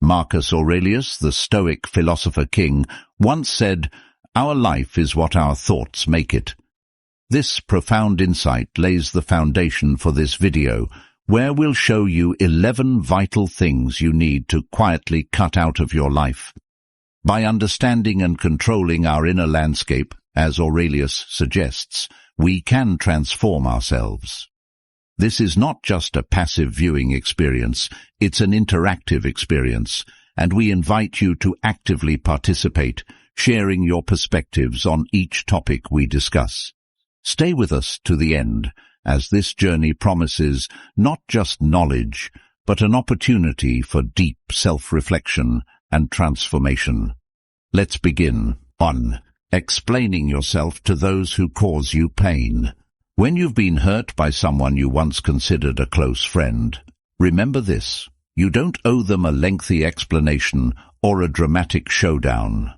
Marcus Aurelius, the Stoic philosopher king, once said, "Our life is what our thoughts make it." This profound insight lays the foundation for this video, where we'll show you 11 vital things you need to quietly cut out of your life. By understanding and controlling our inner landscape, as Aurelius suggests, we can transform ourselves. This is not just a passive viewing experience, it's an interactive experience, and we invite you to actively participate, sharing your perspectives on each topic we discuss. Stay with us to the end, as this journey promises not just knowledge, but an opportunity for deep self-reflection and transformation. Let's begin. 1. Explaining yourself to those who cause you pain. When you've been hurt by someone you once considered a close friend, remember this: you don't owe them a lengthy explanation or a dramatic showdown.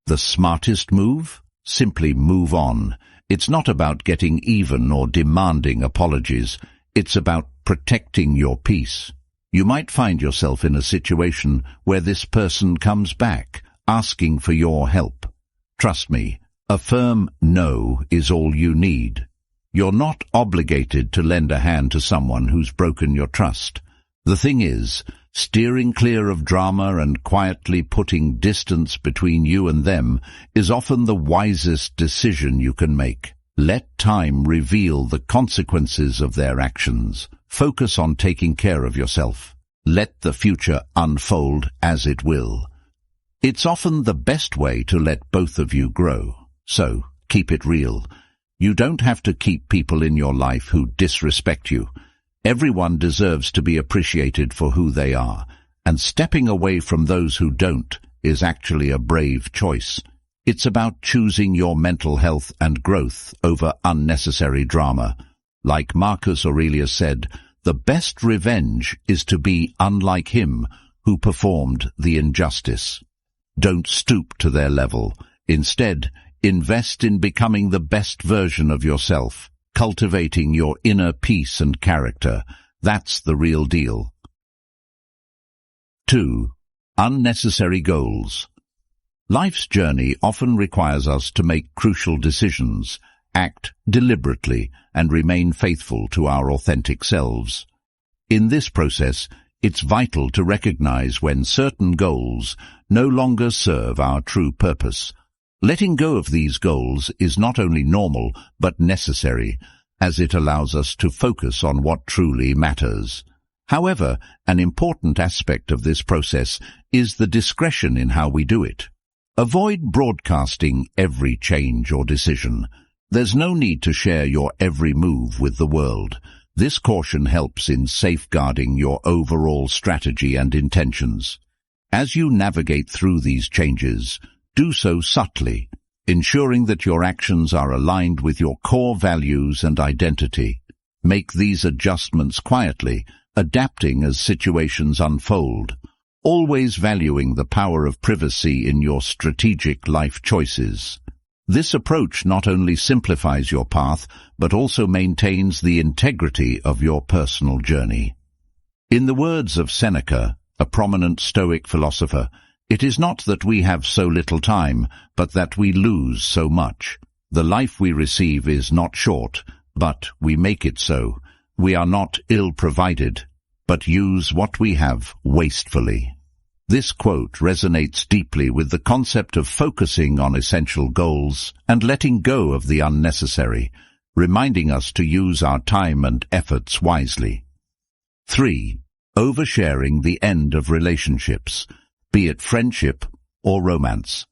The smartest move? Simply move on. It's not about getting even or demanding apologies. It's about protecting your peace. You might find yourself in a situation where this person comes back, asking for your help. Trust me, a firm no is all you need. You're not obligated to lend a hand to someone who's broken your trust. The thing is, steering clear of drama and quietly putting distance between you and them is often the wisest decision you can make. Let time reveal the consequences of their actions. Focus on taking care of yourself. Let the future unfold as it will. It's often the best way to let both of you grow. So, keep it real. You don't have to keep people in your life who disrespect you. Everyone deserves to be appreciated for who they are, and stepping away from those who don't is actually a brave choice. It's about choosing your mental health and growth over unnecessary drama. Like Marcus Aurelius said, the best revenge is to be unlike him who performed the injustice. Don't stoop to their level. Instead, invest in becoming the best version of yourself, cultivating your inner peace and character. That's the real deal. 2. Unnecessary goals. Life's journey often requires us to make crucial decisions, act deliberately, and remain faithful to our authentic selves. In this process, it's vital to recognize when certain goals no longer serve our true purpose. Letting go of these goals is not only normal, but necessary, as it allows us to focus on what truly matters. However, an important aspect of this process is the discretion in how we do it. Avoid broadcasting every change or decision. There's no need to share your every move with the world. This caution helps in safeguarding your overall strategy and intentions. As you navigate through these changes, do so subtly, ensuring that your actions are aligned with your core values and identity. Make these adjustments quietly, adapting as situations unfold, always valuing the power of privacy in your strategic life choices. This approach not only simplifies your path, but also maintains the integrity of your personal journey. In the words of Seneca, a prominent Stoic philosopher, it is not that we have so little time, but that we lose so much. The life we receive is not short, but we make it so. We are not ill-provided, but use what we have wastefully. This quote resonates deeply with the concept of focusing on essential goals and letting go of the unnecessary, reminding us to use our time and efforts wisely. 3. Oversharing the end of relationships, be it friendship or romance.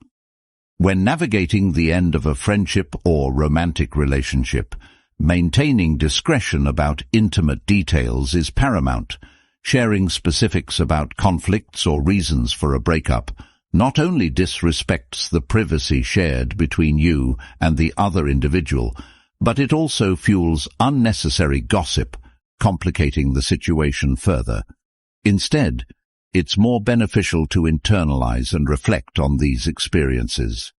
When navigating the end of a friendship or romantic relationship, maintaining discretion about intimate details is paramount. Sharing specifics about conflicts or reasons for a breakup not only disrespects the privacy shared between you and the other individual, but it also fuels unnecessary gossip, complicating the situation further. Instead, it's more beneficial to internalize and reflect on these experiences.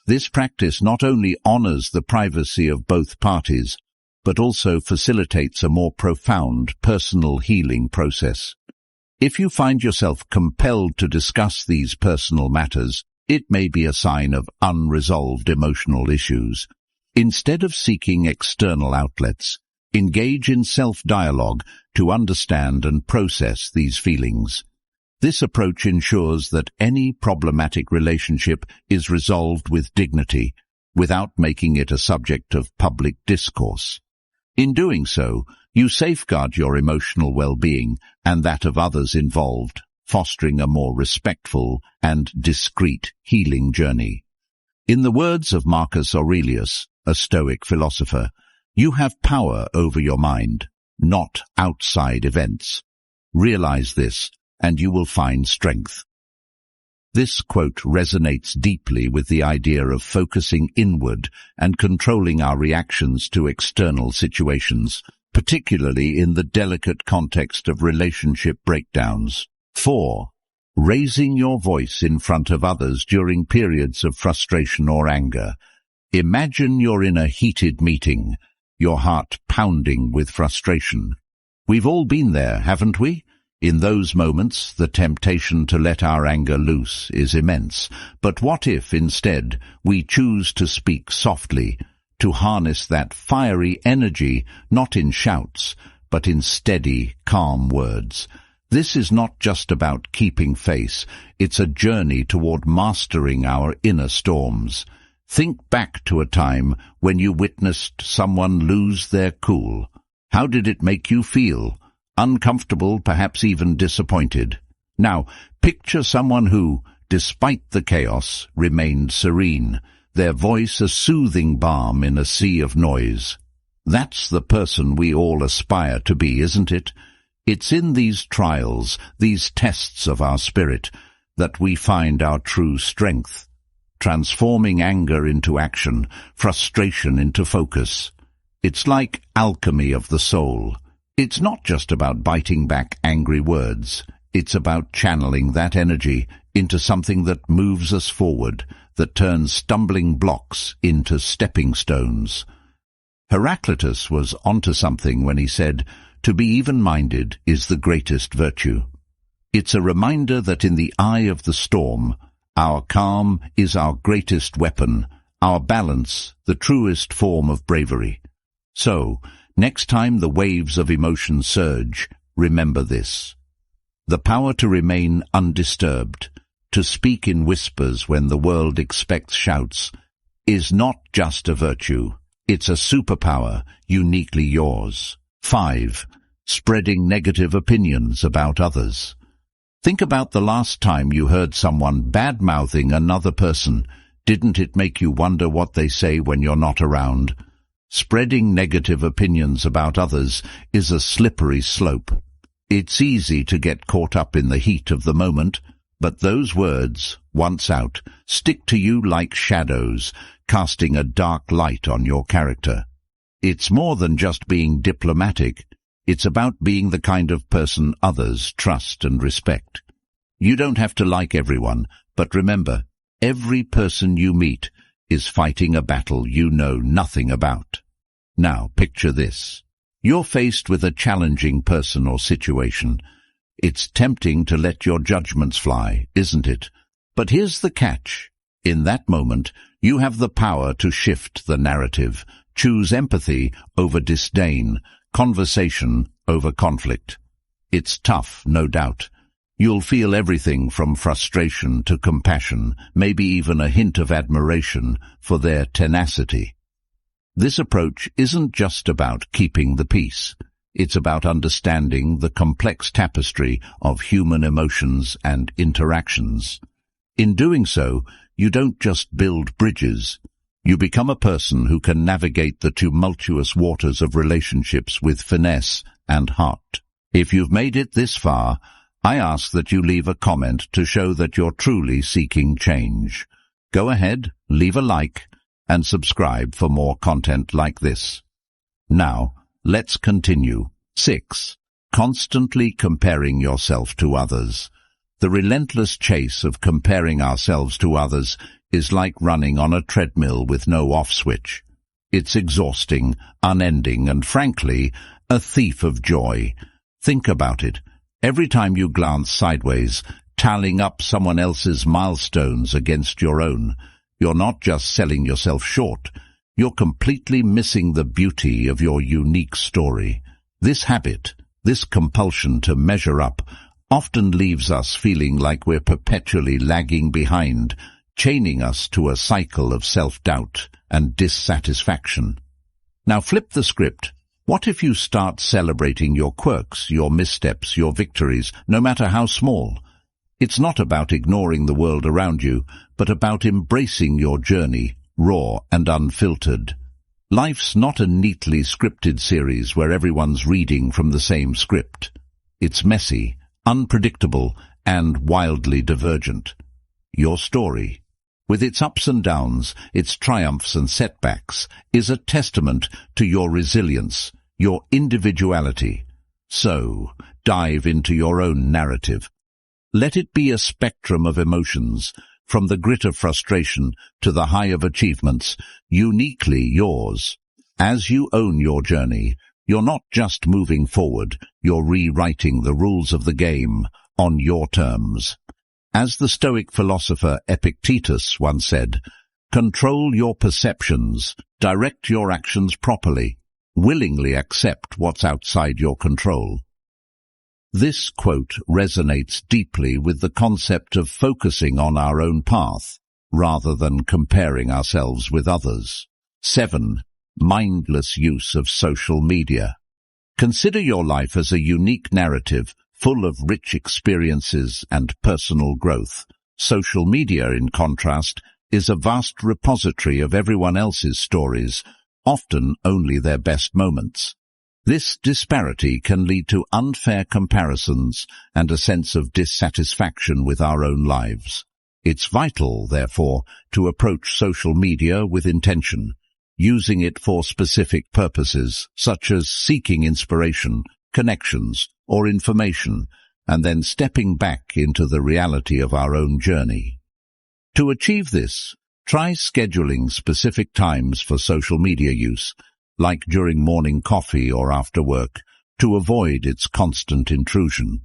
This practice not only honors the privacy of both parties, but also facilitates a more profound personal healing process. If you find yourself compelled to discuss these personal matters, it may be a sign of unresolved emotional issues. Instead of seeking external outlets, engage in self-dialogue to understand and process these feelings. This approach ensures that any problematic relationship is resolved with dignity, without making it a subject of public discourse. In doing so, you safeguard your emotional well-being and that of others involved, fostering a more respectful and discreet healing journey. In the words of Marcus Aurelius, a Stoic philosopher, you have power over your mind, not outside events. Realize this, and you will find strength. This quote resonates deeply with the idea of focusing inward and controlling our reactions to external situations, particularly in the delicate context of relationship breakdowns. 4. Raising your voice in front of others during periods of frustration or anger. Imagine you're in a heated meeting, your heart pounding with frustration. We've all been there, haven't we? In those moments, the temptation to let our anger loose is immense. But what if, instead, we choose to speak softly, to harness that fiery energy, not in shouts, but in steady, calm words? This is not just about keeping face, it's a journey toward mastering our inner storms. Think back to a time when you witnessed someone lose their cool. How did it make you feel? Uncomfortable, perhaps even disappointed. Now, picture someone who, despite the chaos, remained serene, their voice a soothing balm in a sea of noise. That's the person we all aspire to be, isn't it? It's in these trials, these tests of our spirit, that we find our true strength, transforming anger into action, frustration into focus. It's like alchemy of the soul. It's not just about biting back angry words. It's about channeling that energy into something that moves us forward, that turns stumbling blocks into stepping stones. Heraclitus was onto something when he said, "To be even-minded is the greatest virtue." It's a reminder that in the eye of the storm, our calm is our greatest weapon, our balance the truest form of bravery. So, next time the waves of emotion surge, remember this. The power to remain undisturbed, to speak in whispers when the world expects shouts, is not just a virtue, it's a superpower uniquely yours. 5. Spreading negative opinions about others. Think about the last time you heard someone bad-mouthing another person. Didn't it make you wonder what they say when you're not around? Spreading negative opinions about others is a slippery slope. It's easy to get caught up in the heat of the moment, but those words, once out, stick to you like shadows, casting a dark light on your character. It's more than just being diplomatic. It's about being the kind of person others trust and respect. You don't have to like everyone, but remember, every person you meet is fighting a battle you know nothing about. Now, picture this. You're faced with a challenging person or situation. It's tempting to let your judgments fly, isn't it? But here's the catch. In that moment, you have the power to shift the narrative, choose empathy over disdain, conversation over conflict. It's tough, no doubt. You'll feel everything from frustration to compassion, maybe even a hint of admiration for their tenacity. This approach isn't just about keeping the peace. It's about understanding the complex tapestry of human emotions and interactions. In doing so, you don't just build bridges. You become a person who can navigate the tumultuous waters of relationships with finesse and heart. If you've made it this far, I ask that you leave a comment to show that you're truly seeking change. Go ahead, leave a like, and subscribe for more content like this. Now, let's continue. 6. Constantly comparing yourself to others. The relentless chase of comparing ourselves to others is like running on a treadmill with no off switch. It's exhausting, unending, and frankly, a thief of joy. Think about it. Every time you glance sideways, tallying up someone else's milestones against your own, you're not just selling yourself short, you're completely missing the beauty of your unique story. This habit, this compulsion to measure up, often leaves us feeling like we're perpetually lagging behind, chaining us to a cycle of self-doubt and dissatisfaction. Now flip the script. What if you start celebrating your quirks, your missteps, your victories, no matter how small? It's not about ignoring the world around you, but about embracing your journey, raw and unfiltered. Life's not a neatly scripted series where everyone's reading from the same script. It's messy, unpredictable, and wildly divergent. Your story, with its ups and downs, its triumphs and setbacks, is a testament to your resilience, your individuality. So, dive into your own narrative. Let it be a spectrum of emotions, from the grit of frustration to the high of achievements, uniquely yours. As you own your journey, you're not just moving forward, you're rewriting the rules of the game on your terms. As the Stoic philosopher Epictetus once said, control your perceptions, direct your actions properly, willingly accept what's outside your control. This quote resonates deeply with the concept of focusing on our own path, rather than comparing ourselves with others. 7. Mindless use of social media. Consider your life as a unique narrative, full of rich experiences and personal growth. Social media, in contrast, is a vast repository of everyone else's stories, often only their best moments. This disparity can lead to unfair comparisons and a sense of dissatisfaction with our own lives. It's vital, therefore, to approach social media with intention, using it for specific purposes, such as seeking inspiration, connections, or information, and then stepping back into the reality of our own journey. To achieve this, try scheduling specific times for social media use, like during morning coffee or after work, to avoid its constant intrusion.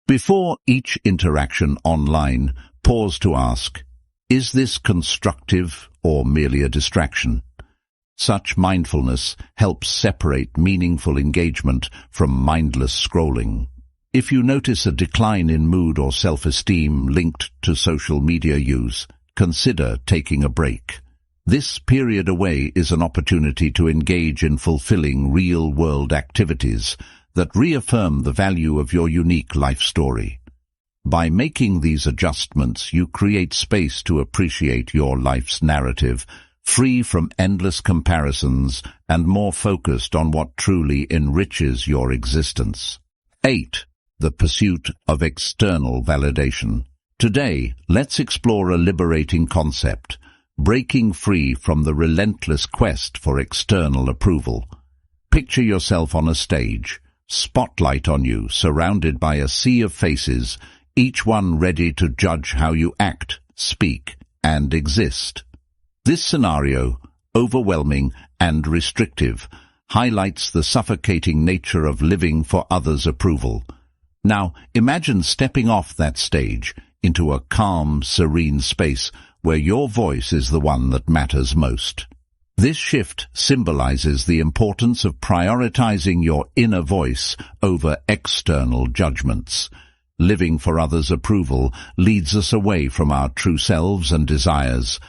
Before each interaction online, pause to ask, is this constructive or merely a distraction? Such mindfulness helps separate meaningful engagement from mindless scrolling. If you notice a decline in mood or self-esteem linked to social media use, consider taking a break. This period away is an opportunity to engage in fulfilling real-world activities that reaffirm the value of your unique life story. By making these adjustments, you create space to appreciate your life's narrative, free from endless comparisons and more focused on what truly enriches your existence. 8. The pursuit of external validation. Today, let's explore a liberating concept, breaking free from the relentless quest for external approval. Picture yourself on a stage, spotlight on you, surrounded by a sea of faces, each one ready to judge how you act, speak, and exist. This scenario, overwhelming and restrictive, highlights the suffocating nature of living for others' approval. Now, imagine stepping off that stage into a calm, serene space where your voice is the one that matters most. This shift symbolizes the importance of prioritizing your inner voice over external judgments. Living for others' approval leads us away from our true selves and desires,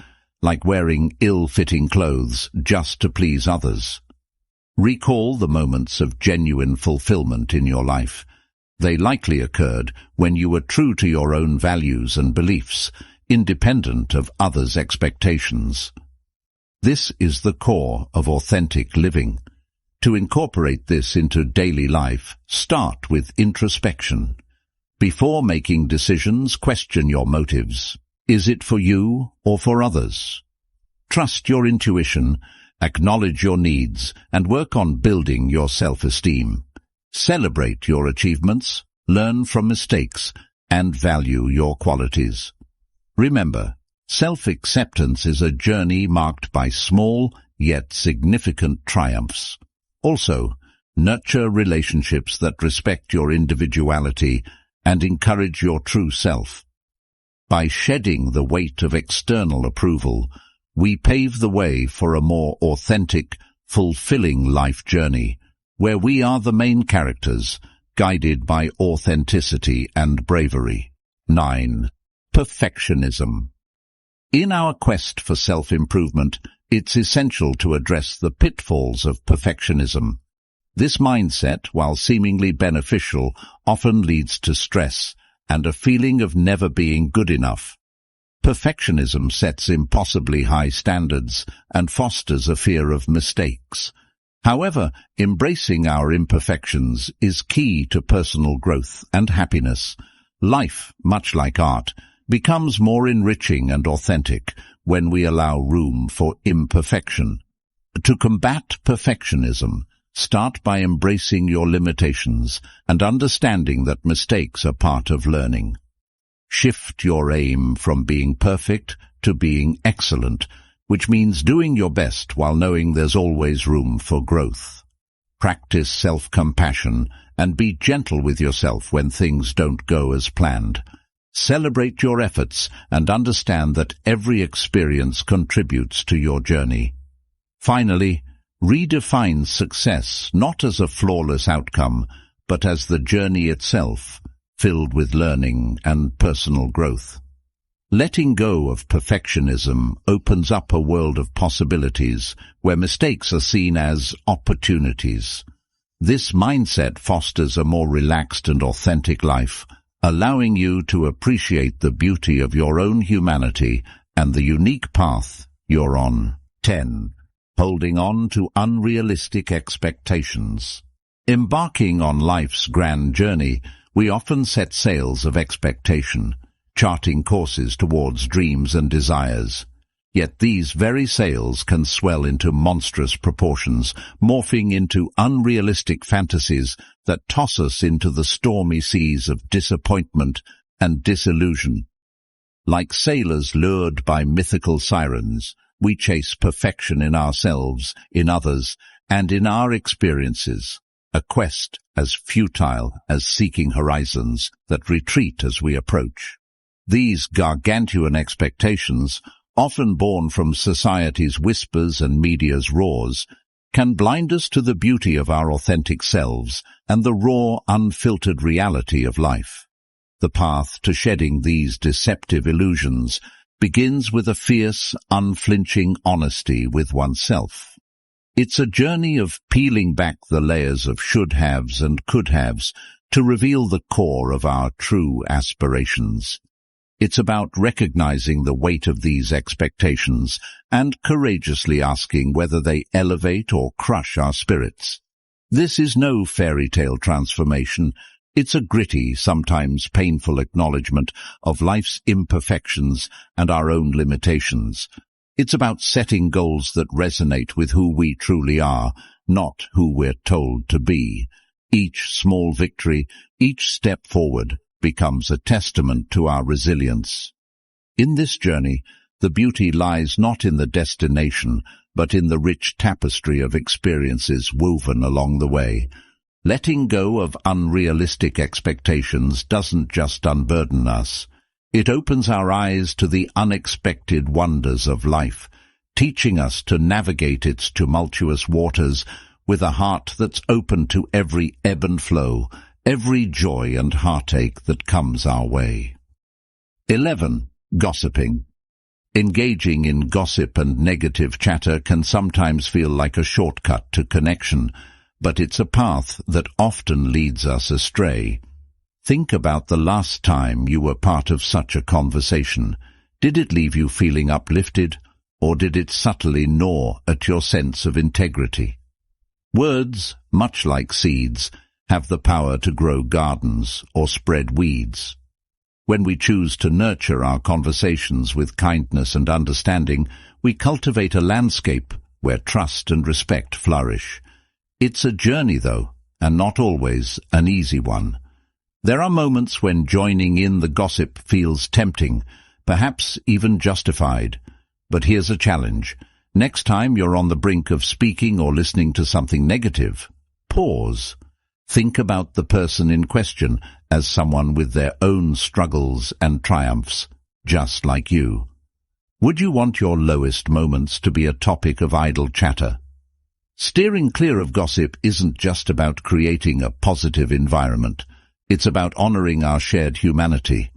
like wearing ill-fitting clothes just to please others. Recall the moments of genuine fulfillment in your life. They likely occurred when you were true to your own values and beliefs, independent of others' expectations. This is the core of authentic living. To incorporate this into daily life, start with introspection. Before making decisions, question your motives. Is it for you or for others? Trust your intuition, acknowledge your needs, and work on building your self-esteem. Celebrate your achievements, learn from mistakes, and value your qualities. Remember, self-acceptance is a journey marked by small yet significant triumphs. Also, Nurture relationships that respect your individuality and encourage your true self. By shedding the weight of external approval, we pave the way for a more authentic, fulfilling life journey, where we are the main characters, guided by authenticity and bravery. 9. Perfectionism. In our quest for self-improvement, it's essential to address the pitfalls of perfectionism. This mindset, while seemingly beneficial, often leads to stress and a feeling of never being good enough. Perfectionism sets impossibly high standards and fosters a fear of mistakes. However, embracing our imperfections is key to personal growth and happiness. Life, much like art, becomes more enriching and authentic when we allow room for imperfection. To combat perfectionism, start by embracing your limitations and understanding that mistakes are part of learning. Shift your aim from being perfect to being excellent, which means doing your best while knowing there's always room for growth. Practice self-compassion and be gentle with yourself when things don't go as planned. Celebrate your efforts and understand that every experience contributes to your journey. Finally, redefine success not as a flawless outcome, but as the journey itself, filled with learning and personal growth. Letting go of perfectionism opens up a world of possibilities where mistakes are seen as opportunities. This mindset fosters a more relaxed and authentic life, allowing you to appreciate the beauty of your own humanity and the unique path you're on. 10. Holding on to unrealistic expectations. Embarking on life's grand journey, we often set sails of expectation, charting courses towards dreams and desires. Yet these very sails can swell into monstrous proportions, morphing into unrealistic fantasies that toss us into the stormy seas of disappointment and disillusion. Like sailors lured by mythical sirens, we chase perfection in ourselves, in others, and in our experiences, a quest as futile as seeking horizons that retreat as we approach. These gargantuan expectations, often born from society's whispers and media's roars, can blind us to the beauty of our authentic selves and the raw, unfiltered reality of life. The path to shedding these deceptive illusions begins with a fierce, unflinching honesty with oneself. It's a journey of peeling back the layers of should-haves and could-haves to reveal the core of our true aspirations. It's about recognizing the weight of these expectations and courageously asking whether they elevate or crush our spirits. This is no fairy tale transformation. It's a gritty, sometimes painful acknowledgement of life's imperfections and our own limitations. It's about setting goals that resonate with who we truly are, not who we're told to be. Each small victory, each step forward, becomes a testament to our resilience. In this journey, the beauty lies not in the destination, but in the rich tapestry of experiences woven along the way. Letting go of unrealistic expectations doesn't just unburden us. It opens our eyes to the unexpected wonders of life, teaching us to navigate its tumultuous waters with a heart that's open to every ebb and flow, every joy and heartache that comes our way. 11. Gossiping. Engaging in gossip and negative chatter can sometimes feel like a shortcut to connection, but it's a path that often leads us astray. Think about the last time you were part of such a conversation. Did it leave you feeling uplifted, or did it subtly gnaw at your sense of integrity? Words, much like seeds, have the power to grow gardens or spread weeds. When we choose to nurture our conversations with kindness and understanding, we cultivate a landscape where trust and respect flourish. It's a journey, though, and not always an easy one. There are moments when joining in the gossip feels tempting, perhaps even justified. But here's a challenge. Next time you're on the brink of speaking or listening to something negative, pause. Think about the person in question as someone with their own struggles and triumphs, just like you. Would you want your lowest moments to be a topic of idle chatter? Steering clear of gossip isn't just about creating a positive environment. It's about honoring our shared humanity.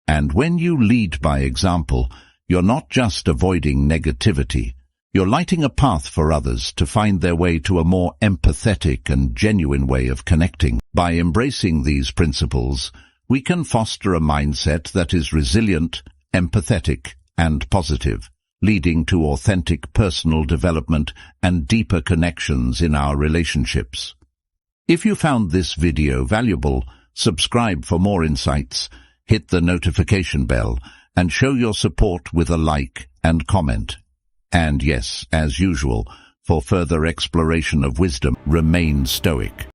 And when you lead by example, you're not just avoiding negativity. You're lighting a path for others to find their way to a more empathetic and genuine way of connecting. By embracing these principles, we can foster a mindset that is resilient, empathetic, and positive, leading to authentic personal development and deeper connections in our relationships. If you found this video valuable, subscribe for more insights, hit the notification bell, and show your support with a like and comment. And yes, as usual, for further exploration of wisdom, remain stoic.